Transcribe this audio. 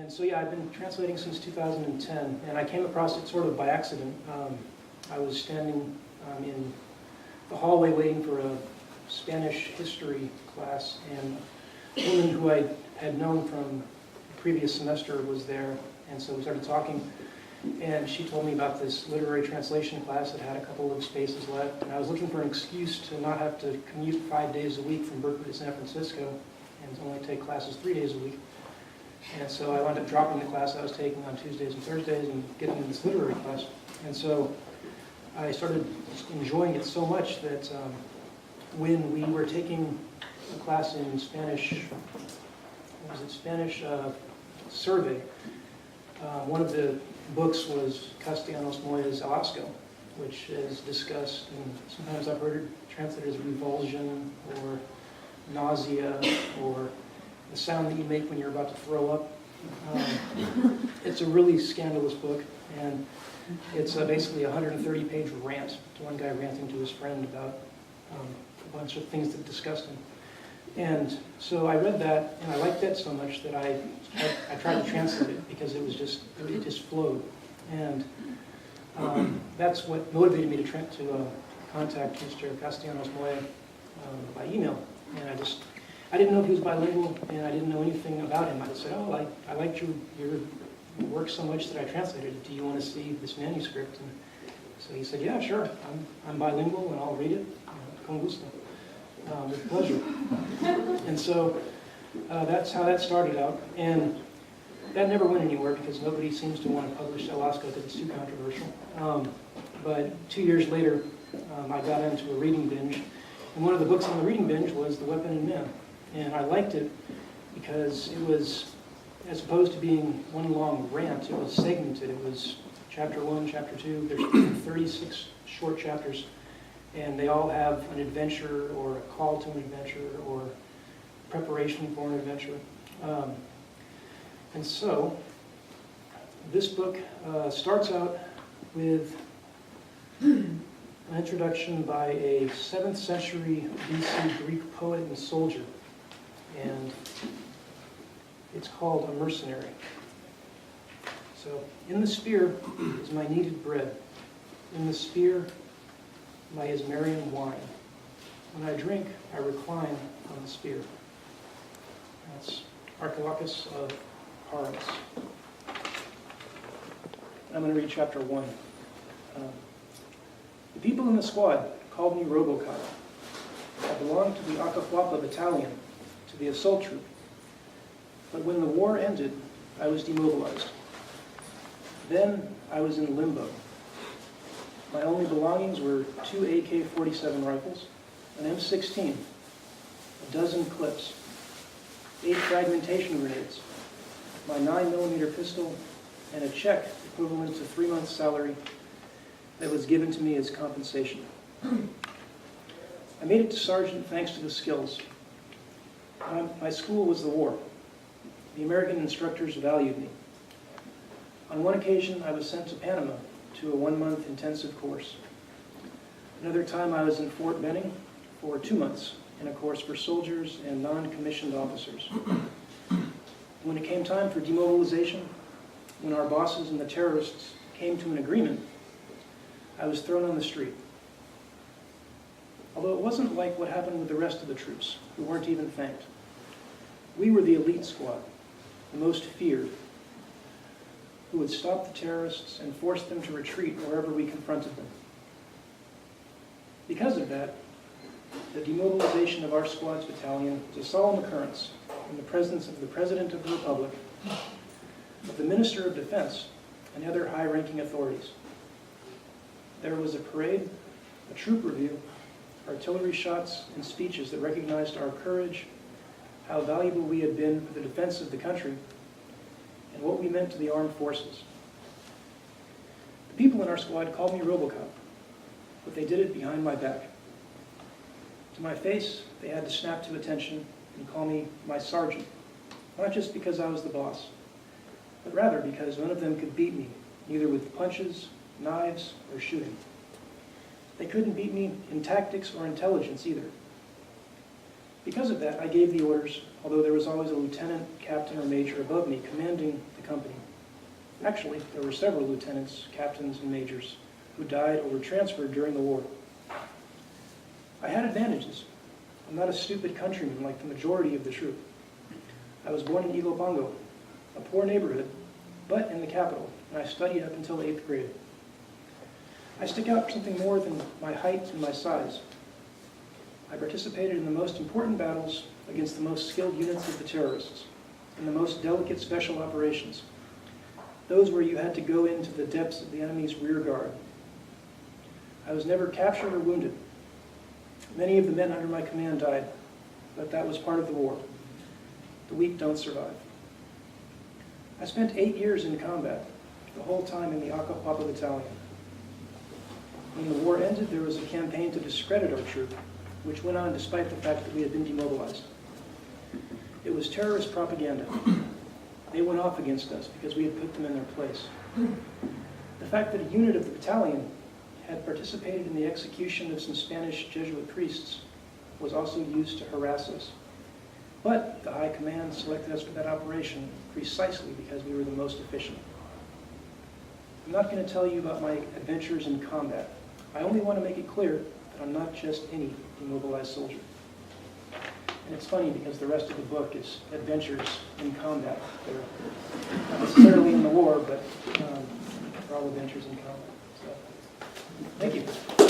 And so yeah, I've been translating since 2010, and I came across it sort of by accident. I was standing in the hallway waiting for a Spanish history class, and a woman who I had known from the previous semester was there, and so we started talking, and she told me about this literary translation class that had a couple of spaces left, and I was looking for an excuse to not have to commute 5 days a week from Berkeley to San Francisco and only take classes 3 days a week. And so I wound up dropping the class I was taking on Tuesdays and Thursdays and getting into this literary class. And so I started enjoying it so much that when we were taking a class in Spanish, Spanish survey, one of the books was Castellanos Moya's Horacio, which is discussed, and sometimes I've heard it translated as revulsion or nausea or the sound that you make when you're about to throw up. It's a really scandalous book, and it's basically a 130-page rant. It's one guy ranting to his friend about a bunch of things that disgust him. And so I read that, and I liked that so much that I tried to translate it because it just flowed. And that's what motivated me to contact Mr. Castellanos Moya by email. And I didn't know if he was bilingual, and I didn't know anything about him. I just said, oh, I liked your work so much that I translated it. Do you want to see this manuscript? And so he said, yeah, sure. I'm bilingual, and I'll read it. Con gusto. With pleasure. And so that's how that started out. And that never went anywhere because nobody seems to want to publish Alaska because it's too controversial. But 2 years later, I got into a reading binge. And one of the books on the reading binge was The Weapon in Man. And I liked it because it was, as opposed to being one long rant, it was segmented. It was chapter 1, chapter 2. There's 36 short chapters. And they all have an adventure or a call to an adventure or preparation for an adventure. And so this book starts out with an introduction by a 7th century BC Greek poet and soldier. And it's called A Mercenary. So, in the spear is my kneaded bread. In the spear my Ismarian wine. When I drink, I recline on the spear. That's Archilochus of Paros. I'm going to read chapter 1. The people in the squad called me Robocop. I belonged to the Akahuapa battalion, to the assault troop. But when the war ended, I was demobilized. Then I was in limbo. My only belongings were 2 AK-47 rifles, an M16, a dozen clips, 8 fragmentation grenades, my 9mm pistol, and a check equivalent to 3 months' salary that was given to me as compensation. I made it to sergeant thanks to the skills. My school was the war. The American instructors valued me. On one occasion, I was sent to Panama to a 1-month intensive course. Another time, I was in Fort Benning for 2 months in a course for soldiers and non-commissioned officers. When it came time for demobilization, when our bosses and the terrorists came to an agreement, I was thrown on the street. Although it wasn't like what happened with the rest of the troops, who weren't even thanked. We were the elite squad, the most feared, who would stop the terrorists and force them to retreat wherever we confronted them. Because of that, the demobilization of our squad's battalion was a solemn occurrence in the presence of the President of the Republic, of the Minister of Defense, and other high-ranking authorities. There was a parade, a troop review, artillery shots, and speeches that recognized our courage, how valuable we had been for the defense of the country, and what we meant to the armed forces. The people in our squad called me Robocop, but they did it behind my back. To my face, they had to snap to attention and call me my sergeant, not just because I was the boss, but rather because none of them could beat me, either with punches, knives, or shooting. They couldn't beat me in tactics or intelligence either. Because of that, I gave the orders, although there was always a lieutenant, captain, or major above me commanding the company. Actually, there were several lieutenants, captains, and majors who died or were transferred during the war. I had advantages. I'm not a stupid countryman like the majority of the troop. I was born in Ilopango, a poor neighborhood, but in the capital, and I studied up until 8th grade. I stick out for something more than my height and my size. I participated in the most important battles against the most skilled units of the terrorists, in the most delicate special operations, those where you had to go into the depths of the enemy's rear guard. I was never captured or wounded. Many of the men under my command died, but that was part of the war. The weak don't survive. I spent 8 years in combat, the whole time in the Akapapa Battalion. When the war ended, there was a campaign to discredit our troop, which went on despite the fact that we had been demobilized. It was terrorist propaganda. They went off against us because we had put them in their place. The fact that a unit of the battalion had participated in the execution of some Spanish Jesuit priests was also used to harass us. But the High Command selected us for that operation precisely because we were the most efficient. I'm not going to tell you about my adventures in combat. I only want to make it clear that I'm not just any demobilized soldier. And it's funny because the rest of the book is adventures in combat. They're not necessarily in the war, but they're all adventures in combat. So, thank you.